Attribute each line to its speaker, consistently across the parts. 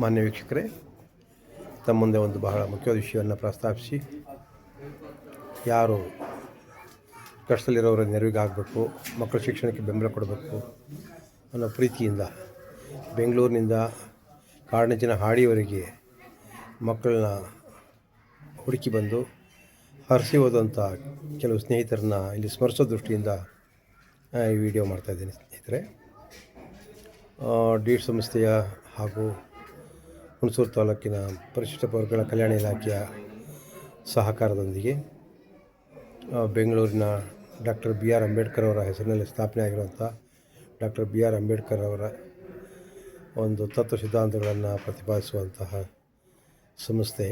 Speaker 1: ಮಾನ್ಯ ವೀಕ್ಷಕರೇ, ತಮ್ಮ ಮುಂದೆ ಒಂದು ಬಹಳ ಮುಖ್ಯವಾದ ವಿಷಯವನ್ನು ಪ್ರಸ್ತಾಪಿಸಿ, ಯಾರು ಕಷ್ಟದಲ್ಲಿರೋರ ನೆರವಿಗಾಗಬೇಕು, ಮಕ್ಕಳ ಶಿಕ್ಷಣಕ್ಕೆ ಬೆಂಬಲ ಕೊಡಬೇಕು ಅನ್ನೋ ಪ್ರೀತಿಯಿಂದ ಬೆಂಗಳೂರಿನಿಂದ ಕಾಡಂಚಿನ ಹಾಡಿಯವರೆಗೆ ಮಕ್ಕಳನ್ನ ಹುಡುಕಿ ಬಂದು ಹರಿಸಿ ಹೋದಂಥ ಕೆಲವು ಸ್ನೇಹಿತರನ್ನ ಇಲ್ಲಿ ಸ್ಮರಿಸೋ ದೃಷ್ಟಿಯಿಂದ ಈ ವಿಡಿಯೋ ಮಾಡ್ತಾಯಿದ್ದೀನಿ. ಸ್ನೇಹಿತರೆ, ಡೀಡ್ ಸಂಸ್ಥೆಯ ಹಾಗೂ ಹುಣಸೂರು ತಾಲೂಕಿನ ಪರಿಶಿಷ್ಟ ವರ್ಗಗಳ ಕಲ್ಯಾಣ ಇಲಾಖೆಯ ಸಹಕಾರದೊಂದಿಗೆ ಬೆಂಗಳೂರಿನ ಡಾಕ್ಟರ್ ಬಿ ಆರ್ ಅಂಬೇಡ್ಕರ್ ಅವರ ಹೆಸರಿನಲ್ಲಿ ಸ್ಥಾಪನೆ ಆಗಿರುವಂಥ ಡಾಕ್ಟರ್ ಬಿ ಆರ್ ಅಂಬೇಡ್ಕರ್ ಅವರ ಒಂದು ತತ್ವ ಸಿದ್ಧಾಂತಗಳನ್ನು ಪ್ರತಿಪಾದಿಸುವಂತಹ ಸಂಸ್ಥೆ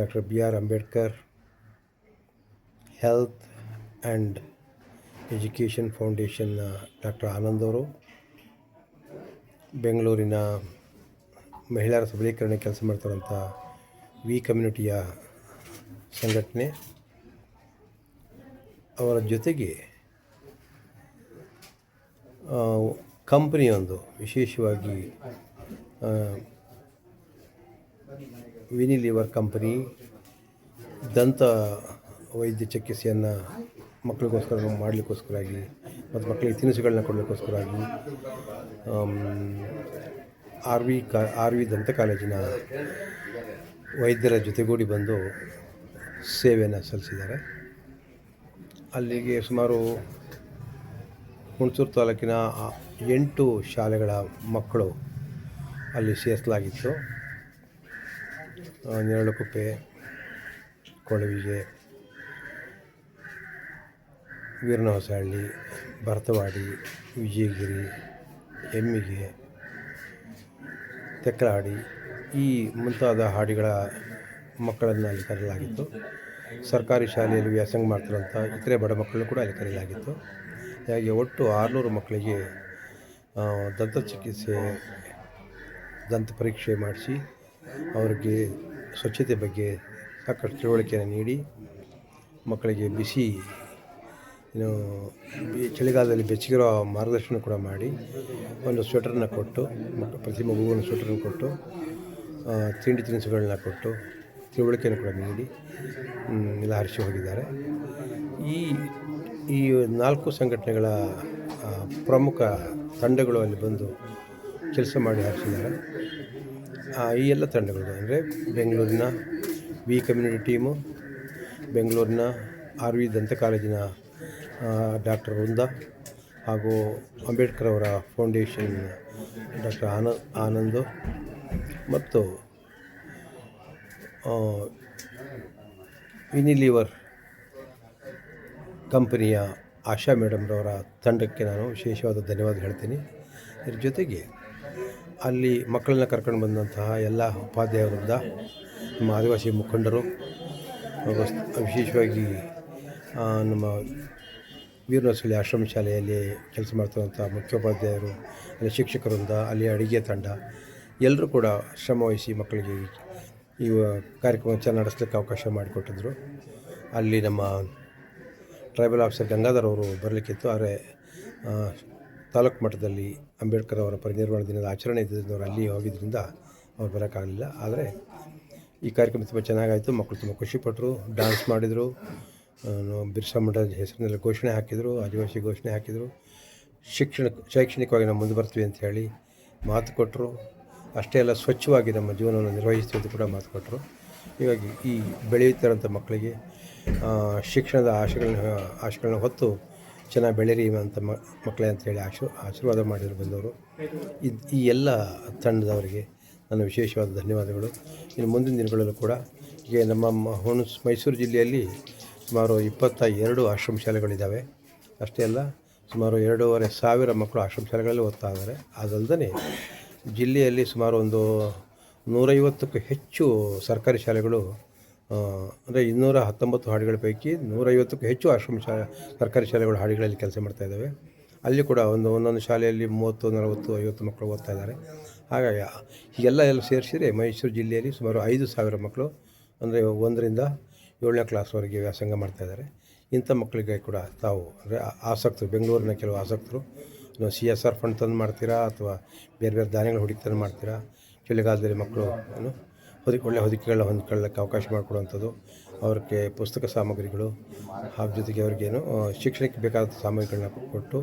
Speaker 1: doctor B R Ambedkar health and education ಫೌಂಡೇಶನ್ನ ಡಾಕ್ಟರ್ ಆನಂದ್ ಅವರು, ಬೆಂಗಳೂರಿನ ಮಹಿಳೆಯರ ಸಬಲೀಕರಣ ಕೆಲಸ ಮಾಡ್ತಾರಂಥ ವಿ ಕಮ್ಯುನಿಟಿಯ ಸಂಘಟನೆ ಅವರ ಜೊತೆಗೆ ಕಂಪನಿಯೊಂದು ವಿಶೇಷವಾಗಿ ವಿನಿಲಿವರ್ ಕಂಪನಿ ದಂತ ವೈದ್ಯ ಚಿಕಿತ್ಸೆಯನ್ನು ಮಕ್ಕಳಿಗೋಸ್ಕರ ಮಾಡಲಿಕ್ಕೋಸ್ಕರಾಗಿ ಮತ್ತು ಮಕ್ಕಳಿಗೆ ತಿನಿಸುಗಳನ್ನ ಕೊಡಲಿಕ್ಕೋಸ್ಕರಾಗಿ ಆರ್ ವಿ ದಂತ ಕಾಲೇಜಿನ ವೈದ್ಯರ ಜೊತೆಗೂಡಿ ಬಂದು ಸೇವೆಯನ್ನು ಸಲ್ಲಿಸಿದ್ದಾರೆ. ಅಲ್ಲಿಗೆ ಸುಮಾರು ಹುಣಸೂರು ತಾಲೂಕಿನ 8 ಶಾಲೆಗಳ ಮಕ್ಕಳು ಅಲ್ಲಿ ಸೇರಿಸಲಾಗಿತ್ತು. ನೆರಳುಕುಪ್ಪೆ, ಕೊಳವಿಗೆ, ವೀರನಹೊಸಹಳ್ಳಿ, ಭರತವಾಡಿ, ವಿಜಯಗಿರಿ, ಎಮ್ಮಿಗೆ, ತೆಕ್ಕಲಹಾಡಿ ಈ ಮುಂತಾದ ಹಾಡಿಗಳ ಮಕ್ಕಳನ್ನು ಅಲ್ಲಿ ಕರೆಯಲಾಗಿತ್ತು. ಸರ್ಕಾರಿ ಶಾಲೆಯಲ್ಲಿ ವ್ಯಾಸಂಗ ಮಾಡ್ತಿರೋಂಥ ಇತರೆ ಬಡ ಮಕ್ಕಳನ್ನು ಕೂಡ ಅಲ್ಲಿ ಕರೆಯಲಾಗಿತ್ತು. ಹಾಗೆ ಒಟ್ಟು 600 ಮಕ್ಕಳಿಗೆ ದಂತ ಚಿಕಿತ್ಸೆ, ದಂತ ಪರೀಕ್ಷೆ ಮಾಡಿಸಿ ಅವರಿಗೆ ಸ್ವಚ್ಛತೆ ಬಗ್ಗೆ ಸಾಕಷ್ಟು ತಿಳುವಳಿಕೆಯನ್ನು ನೀಡಿ ಮಕ್ಕಳಿಗೆ ಬಿಸಿ ಚಳಿಗಾಲದಲ್ಲಿ ಬೆಚ್ಚಗಿರೋ ಮಾರ್ಗದರ್ಶನ ಕೂಡ ಮಾಡಿ ಒಂದು ಸ್ವೆಟರನ್ನ ಕೊಟ್ಟು, ಪ್ರತಿ ಮಗುವಿಗೂ ಒಂದು ಸ್ವೆಟರನ್ನು ಕೊಟ್ಟು, ತಿಂಡಿ ತಿನಿಸುಗಳನ್ನ ಕೊಟ್ಟು ತಿಳುವಳಿಕೆಯನ್ನು ಕೂಡ ನೀಡಿ ಎಲ್ಲ ಹರಿಸಿ ಹೋಗಿದ್ದಾರೆ. ಈ 4 ಸಂಘಟನೆಗಳ ಪ್ರಮುಖ ತಂಡಗಳು ಅಲ್ಲಿ ಬಂದು ಕೆಲಸ ಮಾಡಿ ಹರಿಸಿದ್ದಾರೆ. ಈ ಎಲ್ಲ ತಂಡಗಳು ಅಂದರೆ ಬೆಂಗಳೂರಿನ ವಿ ಕಮ್ಯುನಿಟಿ ಟೀಮು, ಬೆಂಗಳೂರಿನ ಆರ್ ವಿ ದಂತ ಕಾಲೇಜಿನ ಡಾಕ್ಟರ್ ವೃಂದ ಹಾಗೂ ಅಂಬೇಡ್ಕರ್ ಅವರ ಫೌಂಡೇಶನ್ ಡಾಕ್ಟರ್ ಆನಂದ್ ಮತ್ತು ವಿನಿಲಿವರ್ ಕಂಪನಿಯ ಆಶಾ ಮೇಡಮ್ರವರ ತಂಡಕ್ಕೆ ನಾನು ವಿಶೇಷವಾದ ಧನ್ಯವಾದ ಹೇಳ್ತೀನಿ. ಇದ್ರ ಜೊತೆಗೆ ಅಲ್ಲಿ ಮಕ್ಕಳನ್ನ ಕರ್ಕೊಂಡು ಬಂದಂತಹ ಎಲ್ಲ ಉಪಾಧ್ಯಾಯರಿಂದ, ನಮ್ಮ ಆದಿವಾಸಿ ಮುಖಂಡರು, ವಿಶೇಷವಾಗಿ ನಮ್ಮ ವೀರನಹೊಸಹಳ್ಳಿ ಆಶ್ರಮ ಶಾಲೆಯಲ್ಲಿ ಕೆಲಸ ಮಾಡ್ತಿರುವಂಥ ಮುಖ್ಯೋಪಾಧ್ಯಾಯರು, ಅಲ್ಲಿ ಶಿಕ್ಷಕರಿಂದ, ಅಲ್ಲಿ ಅಡುಗೆ ತಂಡ ಎಲ್ಲರೂ ಕೂಡ ಶ್ರಮವಹಿಸಿ ಮಕ್ಕಳಿಗೆ ಈ ಕಾರ್ಯಕ್ರಮ ಚೆನ್ನಾಗಿ ನಡೆಸಲಿಕ್ಕೆ ಅವಕಾಶ ಮಾಡಿಕೊಟ್ಟಿದ್ರು. ಅಲ್ಲಿ ನಮ್ಮ ಟ್ರೈಬಲ್ ಆಫೀಸರ್ ಗಂಗಾಧರ್ ಅವರು ಬರಲಿಕ್ಕಿತ್ತು, ಆದರೆ ತಾಲೂಕು ಮಟ್ಟದಲ್ಲಿ ಅಂಬೇಡ್ಕರ್ ಅವರ ಪರಿನಿರ್ವಾಣ ದಿನದ ಆಚರಣೆ ಇದ್ದಿದ್ದವರು ಅಲ್ಲಿ ಹೋಗಿದ್ದರಿಂದ ಅವ್ರು ಬರೋಕ್ಕಾಗಲಿಲ್ಲ. ಆದರೆ ಈ ಕಾರ್ಯಕ್ರಮ ತುಂಬ ಚೆನ್ನಾಗಾಯಿತು. ಮಕ್ಕಳು ತುಂಬ ಖುಷಿಪಟ್ಟರು, ಡ್ಯಾನ್ಸ್ ಮಾಡಿದರು, ಬಿರ್ಸಾ ಮುಂಡಾ ಹೆಸರಿನಲ್ಲಿ ಘೋಷಣೆ ಹಾಕಿದರು, ಆದಿವಾಸಿ ಘೋಷಣೆ ಹಾಕಿದರು, ಶೈಕ್ಷಣಿಕವಾಗಿ ನಾವು ಮುಂದೆ ಬರ್ತೀವಿ ಅಂತ ಹೇಳಿ ಮಾತು ಕೊಟ್ಟರು. ಅಷ್ಟೇ ಅಲ್ಲ, ಸ್ವಚ್ಛವಾಗಿ ನಮ್ಮ ಜೀವನವನ್ನು ನಿರ್ವಹಿಸ್ತೀವಿ ಅಂತ ಕೂಡ ಮಾತು ಕೊಟ್ಟರು. ಹೀಗಾಗಿ ಈ ಬೆಳೆಯುತ್ತಿರೋಂಥ ಮಕ್ಕಳಿಗೆ ಶಿಕ್ಷಣದ ಆಶೆಗಳನ್ನ ಹೊತ್ತು ಚೆನ್ನಾಗಿ ಬೆಳೀರಿ ಅಂತ ಮಕ್ಕಳೇ ಅಂತೇಳಿ ಆಶೀರ್ವಾದ ಮಾಡಿದ್ರು ಬಂದವರು. ಈ ಎಲ್ಲ ತಂಡದವರಿಗೆ ನನ್ನ ವಿಶೇಷವಾದ ಧನ್ಯವಾದಗಳು. ಇನ್ನು ಮುಂದಿನ ದಿನಗಳಲ್ಲೂ ಕೂಡ ಈಗ ನಮ್ಮ ಮೈಸೂರು ಜಿಲ್ಲೆಯಲ್ಲಿ ಸುಮಾರು 22 ಆಶ್ರಮ ಶಾಲೆಗಳಿದ್ದಾವೆ. ಅಷ್ಟೇ ಅಲ್ಲ, ಸುಮಾರು 2,500 ಮಕ್ಕಳು ಆಶ್ರಮ ಶಾಲೆಗಳಲ್ಲಿ ಓದ್ತಾ ಇದ್ದಾರೆ. ಅದಲ್ಲದೆ ಜಿಲ್ಲೆಯಲ್ಲಿ ಸುಮಾರು ಒಂದು 150ಕ್ಕೂ ಹೆಚ್ಚು ಸರ್ಕಾರಿ ಶಾಲೆಗಳು, ಅಂದರೆ 219 ಹಾಡಿಗಳ ಪೈಕಿ 150ಕ್ಕೂ ಹೆಚ್ಚು ಸರ್ಕಾರಿ ಶಾಲೆಗಳು ಹಾಡಿಗಳಲ್ಲಿ ಕೆಲಸ ಮಾಡ್ತಾಯಿದ್ದಾವೆ. ಅಲ್ಲಿ ಕೂಡ ಒಂದೊಂದು ಶಾಲೆಯಲ್ಲಿ 30, 40, 50 ಮಕ್ಕಳು ಓದ್ತಾ ಇದ್ದಾರೆ. ಹಾಗಾಗಿ ಎಲ್ಲ ಸೇರಿಸಿದರೆ ಮೈಸೂರು ಜಿಲ್ಲೆಯಲ್ಲಿ ಸುಮಾರು 5,000 ಮಕ್ಕಳು, ಅಂದರೆ 1ರಿಂದ 7ನೇ ಕ್ಲಾಸ್ವರೆಗೆ ವ್ಯಾಸಂಗ ಮಾಡ್ತಾಯಿದ್ದಾರೆ. ಇಂಥ ಮಕ್ಕಳಿಗೆ ಕೂಡ ತಾವು ಅಂದರೆ ಆಸಕ್ತರು, ಬೆಂಗಳೂರಿನ ಕೆಲವು ಆಸಕ್ತರು CSR ಫಂಡ್ ತಂದು ಮಾಡ್ತೀರಾ ಅಥವಾ ಬೇರೆ ದಾನಿಗಳು ಹುಡುಕಿ ತಂದು ಮಾಡ್ತೀರಾ, ಚಳಿಗಾಲದಲ್ಲಿ ಮಕ್ಕಳು ಒಳ್ಳೆಯ ಹೊದಿಕೆಗಳನ್ನ ಹೊಂದ್ಕೊಳ್ಳೋಕ್ಕೆ ಅವಕಾಶ ಮಾಡಿಕೊಡುವಂಥದ್ದು, ಅವ್ರಿಗೆ ಪುಸ್ತಕ ಸಾಮಗ್ರಿಗಳು ಹಾಗೂ ಜೊತೆಗೆ ಅವ್ರಿಗೇನು ಶಿಕ್ಷಣಕ್ಕೆ ಬೇಕಾದ ಸಾಮಗ್ರಿಗಳನ್ನ ಕೊಟ್ಟು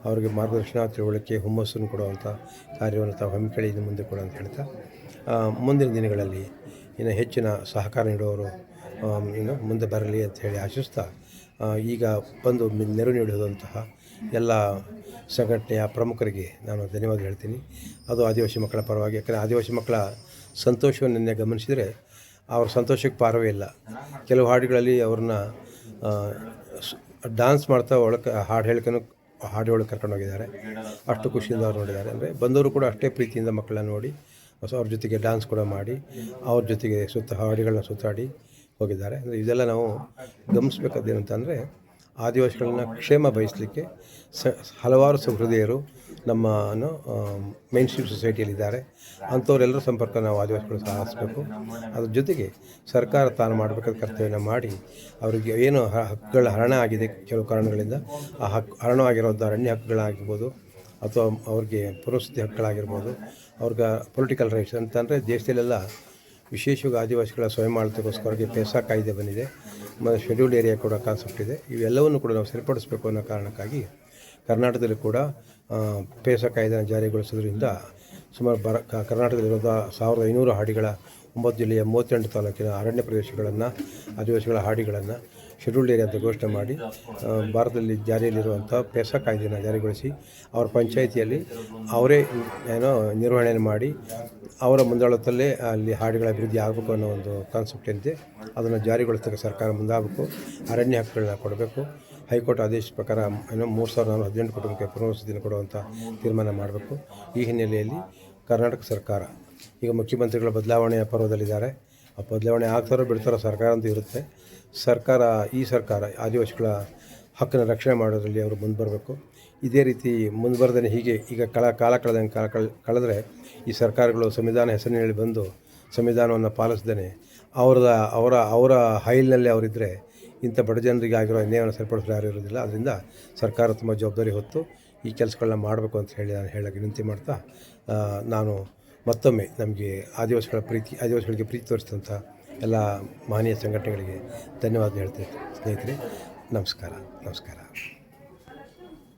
Speaker 1: ಅವ್ರಿಗೆ ಮಾರ್ಗದರ್ಶನ, ತಿಳುವಳಿಕೆ, ಹುಮ್ಮಸ್ಸನ್ನು ಕೊಡುವಂಥ ಕಾರ್ಯವನ್ನು ತಾವು ಹಮ್ಮಿಕೊಳ್ಳಿ ಇನ್ನು ಮುಂದೆ ಕೂಡ ಅಂತ ಹೇಳ್ತಾ, ಮುಂದಿನ ದಿನಗಳಲ್ಲಿ ಇನ್ನು ಹೆಚ್ಚಿನ ಸಹಕಾರ ನೀಡುವವರು ಮುಂದೆ ಬರಲಿ ಅಂತ ಹೇಳಿ ಆಶಿಸ್ತಾ, ಈಗ ಬಂದು ನೆರವು ನೀಡುವಂತಹ ಎಲ್ಲ ಸಂಘಟನೆಯ ಪ್ರಮುಖರಿಗೆ ನಾನು ಧನ್ಯವಾದ ಹೇಳ್ತೀನಿ. ಅದು ಆದಿವಾಸಿ ಮಕ್ಕಳ ಪರವಾಗಿ. ಯಾಕಂದರೆ ಆದಿವಾಸಿ ಮಕ್ಕಳ ಸಂತೋಷವನ್ನು ಗಮನಿಸಿದರೆ ಅವ್ರ ಸಂತೋಷಕ್ಕೆ ಪಾರವೇ ಇಲ್ಲ. ಕೆಲವು ಹಾಡುಗಳಲ್ಲಿ ಅವ್ರನ್ನ ಡ್ಯಾನ್ಸ್ ಮಾಡ್ತಾ ಹಾಡು ಹೇಳೋಕ್ಕೆ ಕರ್ಕೊಂಡು ಹೋಗಿದ್ದಾರೆ. ಅಷ್ಟು ಖುಷಿಯಿಂದ ಅವ್ರು ನೋಡಿದ್ದಾರೆ. ಅಂದರೆ ಬಂದವರು ಕೂಡ ಅಷ್ಟೇ ಪ್ರೀತಿಯಿಂದ ಮಕ್ಕಳನ್ನ ನೋಡಿ ಅವ್ರ ಜೊತೆಗೆ ಡ್ಯಾನ್ಸ್ ಕೂಡ ಮಾಡಿ ಅವ್ರ ಜೊತೆಗೆ ಹಾಡುಗಳನ್ನ ಸುತ್ತಾಡಿ ಹೋಗಿದ್ದಾರೆ. ಅಂದರೆ ಇದೆಲ್ಲ ನಾವು ಗಮನಿಸಬೇಕಾದ್ದೇನು ಅಂತಂದರೆ, ಆದಿವಾಸಿಗಳನ್ನ ಕ್ಷೇಮ ಬಯಸಲಿಕ್ಕೆ ಹಲವಾರು ಸಹೃದಯರು ನಮ್ಮ ಮೇನ್ ಸ್ಟ್ರೀಮ್ ಸೊಸೈಟಿಯಲ್ಲಿದ್ದಾರೆ. ಅಂಥವರೆಲ್ಲರ ಸಂಪರ್ಕ ನಾವು ಆದಿವಾಸಿಗಳು ಸಾಧಿಸಬೇಕು. ಅದ್ರ ಜೊತೆಗೆ ಸರ್ಕಾರ ತಾನು ಮಾಡಬೇಕಾದ ಕರ್ತವ್ಯನ ಮಾಡಿ ಅವರಿಗೆ ಏನು ಹಕ್ಕುಗಳ ಹರಣ ಆಗಿದೆ ಕೆಲವು ಕಾರಣಗಳಿಂದ, ಆ ಹರಣವಾಗಿರೋದು ಅರಣ್ಯ ಹಕ್ಕುಗಳಾಗಿರ್ಬೋದು ಅಥವಾ ಅವ್ರಿಗೆ ಪುನರ್ವಸತಿ ಹಕ್ಕುಗಳಾಗಿರ್ಬೋದು, ಅವ್ರಿಗೆ ಪೊಲಿಟಿಕಲ್ ರೈಟ್ಸ್ ಅಂತಂದರೆ ದೇಶದಲ್ಲೆಲ್ಲ ವಿಶೇಷವಾಗಿ ಆದಿವಾಸಿಗಳ ಸ್ವಯಮಾಡಳಿತಕ್ಕೋಸ್ಕರವಾಗಿ ಪೇಸಾ ಕಾಯ್ದೆ ಬಂದಿದೆ, ಮತ್ತು ಶೆಡ್ಯೂಲ್ಡ್ ಏರಿಯಾ ಕೂಡ ಕಾನ್ಸೆಪ್ಟ್ ಇದೆ. ಇವೆಲ್ಲವನ್ನು ಕೂಡ ನಾವು ಸರಿಪಡಿಸಬೇಕು ಅನ್ನೋ ಕಾರಣಕ್ಕಾಗಿ ಕರ್ನಾಟಕದಲ್ಲಿ ಕೂಡ ಪೇಸಾ ಕಾಯ್ದೆನ ಜಾರಿಗೊಳಿಸೋದ್ರಿಂದ ಸುಮಾರು ಕರ್ನಾಟಕದಲ್ಲಿರೋದ 1500 ಹಾಡಿಗಳ 9 ಜಿಲ್ಲೆಯ 38 ತಾಲೂಕಿನ ಅರಣ್ಯ ಪ್ರದೇಶಗಳನ್ನು, ಆದಿವಾಸಿಗಳ ಹಾಡಿಗಳನ್ನು ಶೆಡ್ಯೂಲ್ಡ್ ಏರಿಯಾ ಅಂತ ಘೋಷಣೆ ಮಾಡಿ ಭಾರತದಲ್ಲಿ ಜಾರಿಯಲ್ಲಿರುವಂಥ ಪೇಸಾ ಕಾಯ್ದೆಯನ್ನು ಜಾರಿಗೊಳಿಸಿ ಅವರ ಪಂಚಾಯಿತಿಯಲ್ಲಿ ಅವರೇ ನಿರ್ವಹಣೆಯನ್ನು ಮಾಡಿ ಅವರ ಮುಂದಾಳತ್ವದಲ್ಲೇ ಅಲ್ಲಿ ಹಾಡುಗಳ ಅಭಿವೃದ್ಧಿ ಆಗಬೇಕು ಅನ್ನೋ ಒಂದು ಕಾನ್ಸೆಪ್ಟ್ ಏನಿದೆ, ಅದನ್ನು ಜಾರಿಗೊಳಿಸೋಕ್ಕೆ ಸರ್ಕಾರ ಮುಂದಾಗಬೇಕು. ಅರಣ್ಯ ಹಕ್ಕುಗಳನ್ನ ಕೊಡಬೇಕು. ಹೈಕೋರ್ಟ್ ಆದೇಶ ಪ್ರಕಾರ 3418 ಕುಟುಂಬಕ್ಕೆ ಪುನರ್ವಸತಿಯನ್ನು ಕೊಡುವಂಥ ತೀರ್ಮಾನ ಮಾಡಬೇಕು. ಈ ಹಿನ್ನೆಲೆಯಲ್ಲಿ ಕರ್ನಾಟಕ ಸರ್ಕಾರ ಈಗ ಮುಖ್ಯಮಂತ್ರಿಗಳ ಬದಲಾವಣೆಯ ಪರ್ವದಲ್ಲಿದ್ದಾರೆ. ಆ ಬದಲಾವಣೆ ಆಗ್ತಾರೋ ಬಿಡ್ತಾರೋ ಸರ್ಕಾರ ಅಂತ ಇರುತ್ತೆ. ಈ ಸರ್ಕಾರ ಆದಿವಾಸಿಗಳ ಹಕ್ಕನ್ನು ರಕ್ಷಣೆ ಮಾಡೋದ್ರಲ್ಲಿ ಅವರು ಮುಂದೆ ಬರಬೇಕು. ಇದೇ ರೀತಿ ಮುಂದೆ ಬರದೇ ಹೀಗೆ ಈಗ ಕಾಲ ಕಳೆದರೆ ಈ ಸರ್ಕಾರಗಳು ಸಂವಿಧಾನ ಹೆಸರಿನಲ್ಲಿ ಬಂದು ಸಂವಿಧಾನವನ್ನು ಪಾಲಿಸ್ದೇ ಅವರ ಹೈಲ್ನಲ್ಲಿ ಅವರಿದ್ದರೆ ಇಂಥ ಬಡ ಜನರಿಗೆ ಆಗಿರೋ ಅನ್ಯಾಯವನ್ನು ಸರಿಪಡಿಸಲು ಯಾರು ಇರೋದಿಲ್ಲ. ಅದರಿಂದ ಸರ್ಕಾರ ತುಂಬ ಜವಾಬ್ದಾರಿ ಹೊತ್ತು ಈ ಕೆಲಸಗಳನ್ನ ಮಾಡಬೇಕು ಅಂತ ಹೇಳಿ ನಾನು ಹೇಳೋಕ್ಕೆ ವಿನಂತಿ ಮಾಡ್ತಾ, ನಾನು ಮತ್ತೊಮ್ಮೆ ನಮಗೆ ಆದಿವಾಸಿಗಳಿಗೆ ಪ್ರೀತಿ ತೋರಿಸಿದಂಥ ಎಲ್ಲ ಮಹನೀಯ ಸಂಘಟನೆಗಳಿಗೆ ಧನ್ಯವಾದ ಹೇಳ್ತೇನೆ. ಸ್ನೇಹಿತರೆ, ನಮಸ್ಕಾರ.